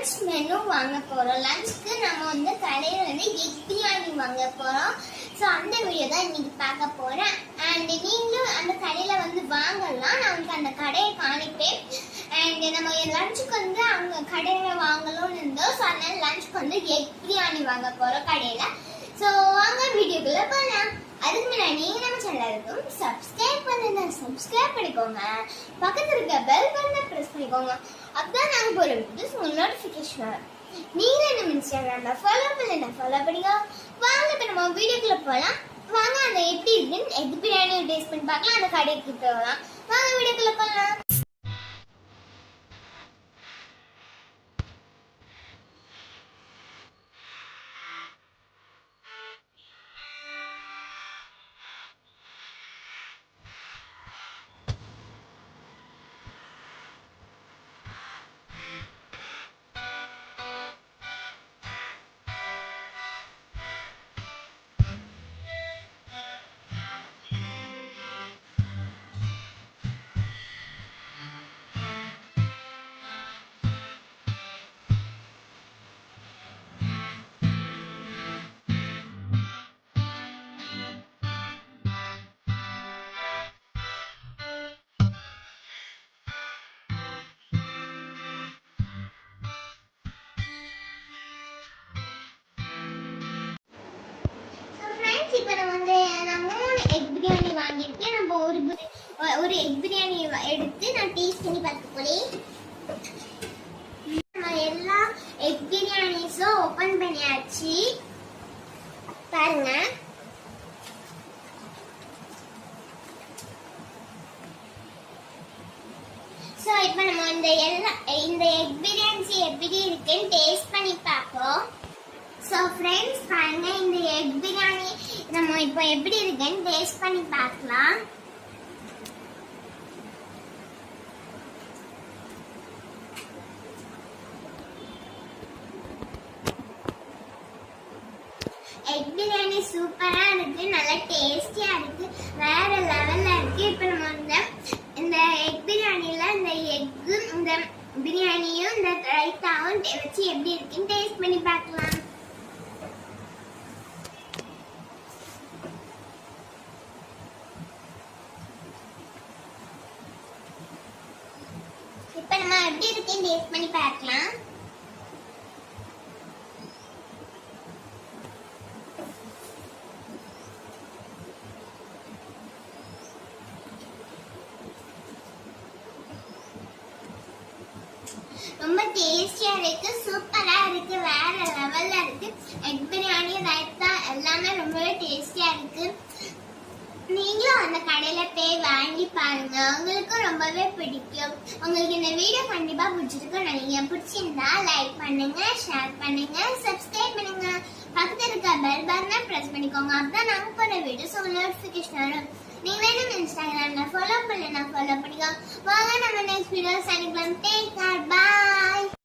Lunch menu வாங்க போறோம். லஞ்ச்க்கு நம்ம வந்து கடையில வந்து எக் பிரியாணி வாங்க போறோம். ஸோ அந்த வீடியோ தான் இன்னைக்கு பார்க்க போறேன். அண்ட் நீங்களும் அந்த கடையில வந்து வாங்கலாம். நான் உங்களுக்கு அந்த கடையை காணிப்பேன். அண்ட் நம்ம லஞ்சுக்கு வந்து அவங்க கடையில வாங்கணும்னு இருந்தோம். ஸோ அதனால லஞ்சுக்கு வந்து எக் பிரியாணி வாங்க போறோம் கடையில. ஸோ வாங்க வீடியோக்குள்ள போகலாம். அதுக்கு முன்னாடி நீங்க நம்ம சேனலுக்கும் சப்ஸ்கிரைப் பண்ணிக்கோங்க. பக்கத்துல இருக்க பெல் பட்டனை பிரஸ் பண்ணிக்கோங்க. அப்பதான் நாங்க போற வீடியோஸ் உங்களுக்கு நோட்டிபிகேஷன் வரும். நீங்க நம்ம இன்ஸ்டாகிராம்ல ஃபாலோ பண்ணிங்க. வாங்க இப்ப நம்ம வீடியோக்குள்ள போலாம். வாங்க அந்த எப்படி இருக்குன்னு எக் பிரியாணி டேஸ்ட் பண்ணி பார்க்கலாம். அந்த கடைக்கு போகலாம். வாங்க வீடியோக்குள்ள போலாம். இப்போ நான் 3 எக் பிரியாணி வாங்கியிருக்கேன். நம்ம ஒரு எக் பிரியாணி எடுத்து நான் டேஸ்ட் பண்ணி பார்க்க போறேன். நம்ம எல்லா எக் பிரியாணிஸும் ஓபன் பண்ணியாச்சு பாருங்க. ஸோ இப்போ நம்ம இந்த எக் பிரியாணி எப்படி இருக்குன்னு டேஸ்ட் பண்ணி பார்ப்போம். ஸோ ஃப்ரெண்ட்ஸ் பாருங்க, இந்த எக் பிரியாணி நம்ம இப்போ எப்படி இருக்குன்னு டேஸ்ட் பண்ணி பார்க்கலாம். எக் பிரியாணி சூப்பரா இருக்கு, நல்லா டேஸ்டியா இருக்கு, வேற லெவல்ல இருக்கு. இப்போ நம்ம இந்த எக் பிரியாணில இந்த எக்கு இந்த பிரியாணியும் இந்த ரைத்தாவும் வச்சு எப்படி இருக்குன்னு டேஸ்ட் பண்ணி பார்க்கலாம். இப்ப நம்ம எப்படி இருக்குன்னு டேஸ்ட் பண்ணி பார்க்கலாம். ரொம்ப டேஸ்டியா இருக்கு, சூப்பரா இருக்கு, வேற லெவல்ல இருக்கு. எக் பிரியாணி ரைத்தா எல்லாமே ரொம்பவே டேஸ்டியா இருக்கு. நீங்களும் அந்த கடையில போய் வாங்கி பாருங்க, உங்களுக்கும் ரொம்பவே பிடிக்கும். உங்களுக்கு இந்த வீடியோ கண்டிப்பா பிடிச்சிருக்கும் நினைக்கிறேன். பிடிச்சிருந்தா லைக் பண்ணுங்க, ஷேர் பண்ணுங்க, சப்ஸ்கிரைப் பண்ணுங்க. பக்கத்துல இருக்க பெல் பட்டனை பிரஸ் பண்ணிக்கோங்க. அப்பதான் நாங்க போற வீடியோஸ் உங்களுக்கு நோட்டிபிகேஷன் வரும். நீங்க வேணும் இன்ஸ்டாகிராம்ல ஃபாலோ பண்ணிக்கோங்க. வாங்க நம்ம நெக்ஸ்ட் வீடியோ சனிக்கிழமை. Take care, by.